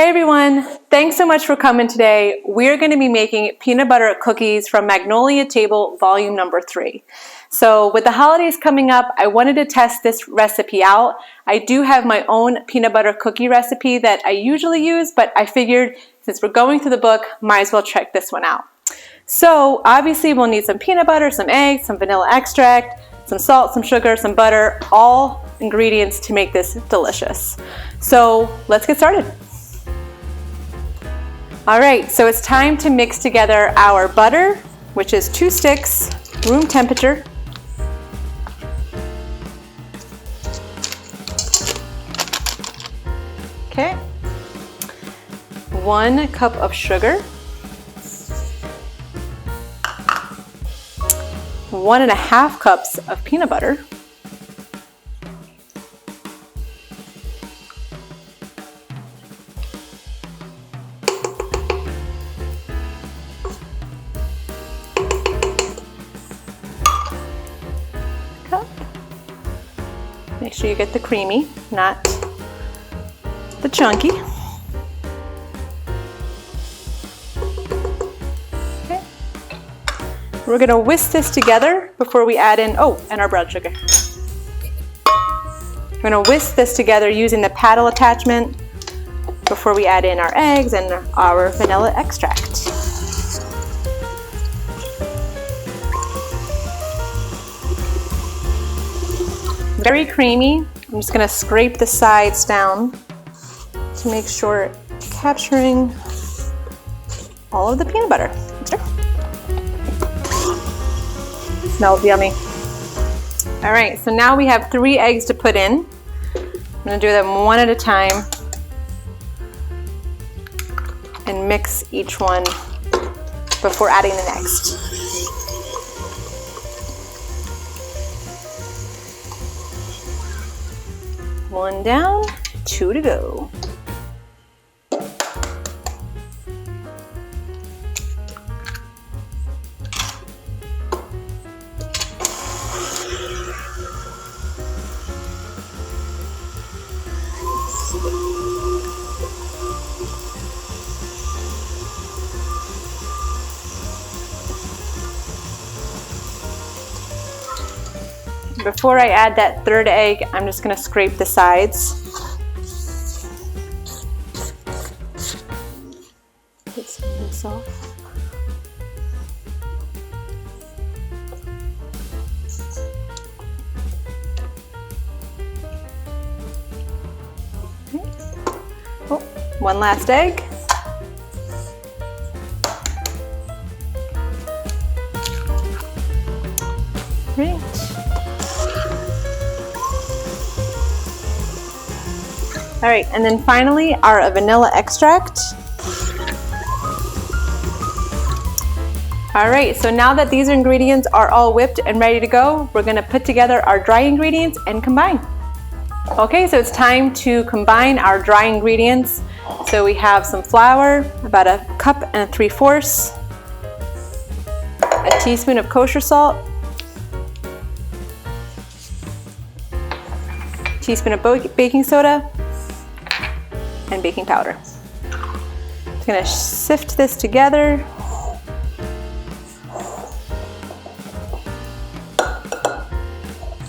Hey everyone, thanks so much for coming today. We're going to be making peanut butter cookies from Magnolia Table Volume Number 3. So with the holidays coming up, I wanted to test this recipe out. I do have my own peanut butter cookie recipe that I usually use, but I figured since we're going through the book, might as well check this one out. So obviously we'll need some peanut butter, some eggs, some vanilla extract, some salt, some sugar, some butter, all ingredients to make this delicious. So let's get started. All right, so it's time to mix together our butter, which is 2 sticks, room temperature. Okay. 1 cup of sugar. 1.5 cups of peanut butter. Make sure you get the creamy, not the chunky. Okay. We're gonna whisk this together before we add in, and our brown sugar. We're gonna whisk this together using the paddle attachment before we add in our eggs and our vanilla extract. Very creamy. I'm just going to scrape the sides down to make sure it's capturing all of the peanut butter. Smells yummy. All right, so now we have 3 eggs to put in. I'm going to do them one at a time and mix each one before adding the next. One down, 2 to go. Before I add that 3rd egg, I'm just going to scrape the sides. Get some of this off. Okay. Oh, one last egg. Great. All right, and then finally our vanilla extract. All right, so now that these ingredients are all whipped and ready to go, we're gonna put together our dry ingredients and combine. Okay, so it's time to combine our dry ingredients. So we have some flour, about 1 cup and 3/4, a teaspoon of kosher salt, a teaspoon of baking soda, and baking powder. Just gonna sift this together.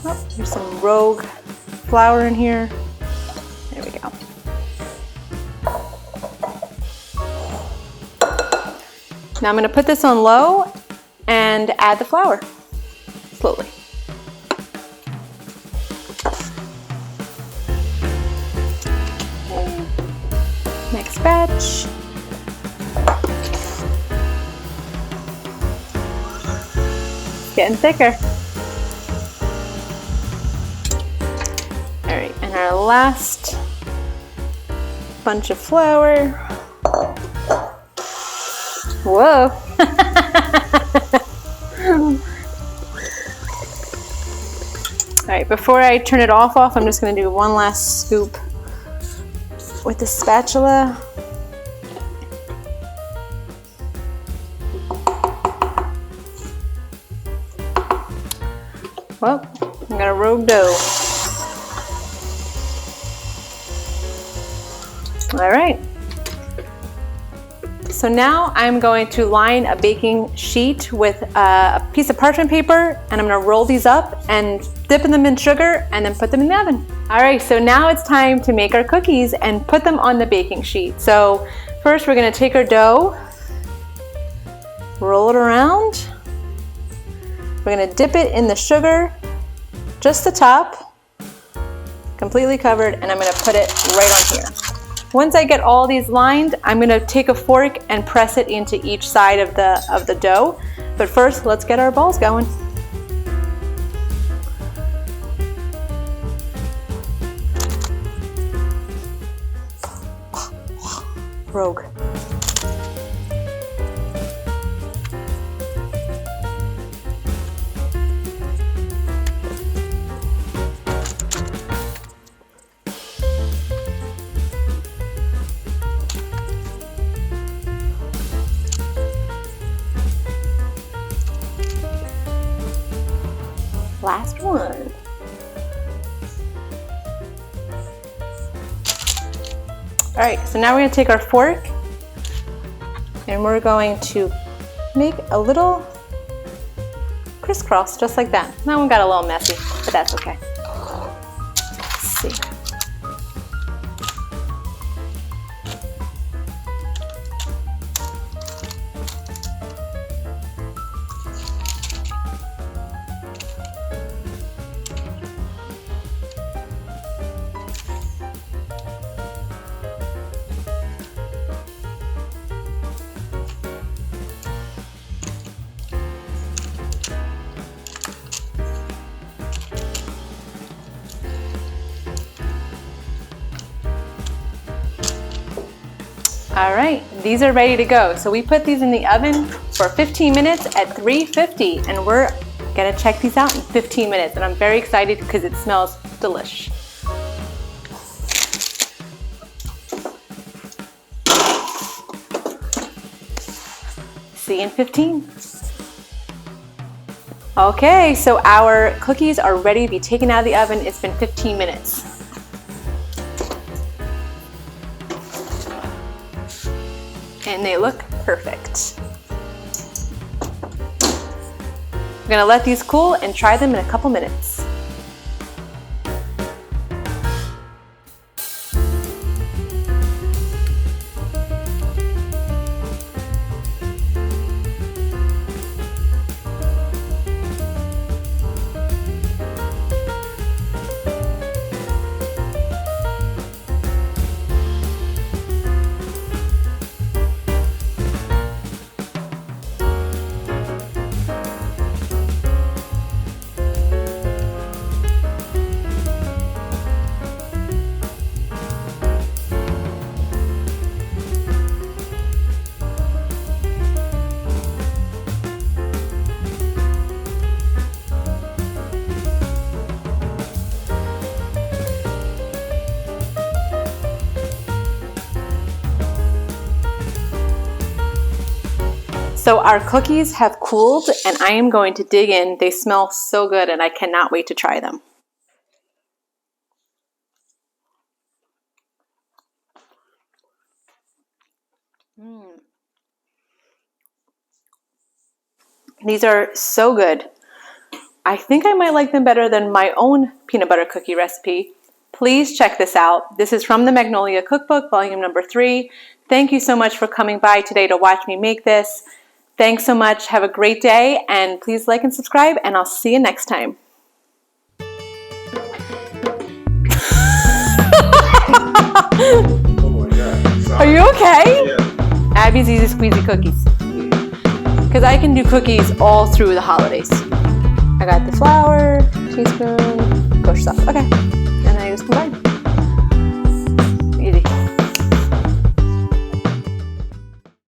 Oh, there's some rogue flour in here. There we go. Now I'm gonna put this on low and add the flour slowly. Next batch. Getting thicker. All right, and our last bunch of flour. Whoa. All right, before I turn it off, I'm just gonna do one last scoop with the spatula. Well, I got a rogue dough. All right, So now I'm going to line a baking sheet with a piece of parchment paper, and I'm gonna roll these up and dip them in sugar and then put them in the oven. All right, so now it's time to make our cookies and put them on the baking sheet. So first we're gonna take our dough, roll it around. We're gonna dip it in the sugar, just the top, completely covered, and I'm gonna put it right on here. Once I get all these lined, I'm gonna take a fork and press it into each side of the dough. But first, let's get our balls going. Rogue. Last one. All right, so now we're gonna take our fork and we're going to make a little crisscross, just like that. That one got a little messy, but that's okay. Let's see. All right, these are ready to go. So we put these in the oven for 15 minutes at 350, and we're gonna check these out in 15 minutes. And I'm very excited because it smells delish. See you in 15. Okay, so our cookies are ready to be taken out of the oven. It's been 15 minutes. And they look perfect. I'm gonna let these cool and try them in a couple minutes. So our cookies have cooled and I am going to dig in. They smell so good and I cannot wait to try them. These are so good. I think I might like them better than my own peanut butter cookie recipe. Please check this out. This is from the Magnolia Cookbook, volume number 3. Thank you so much for coming by today to watch me make this. Thanks so much. Have a great day, and please like and subscribe, and I'll see you next time. Oh my God. Are you okay? Yeah. Abby's Easy Squeezy Cookies. Because I can do cookies all through the holidays. I got the flour, teaspoon, push stuff. Okay. And I just combine.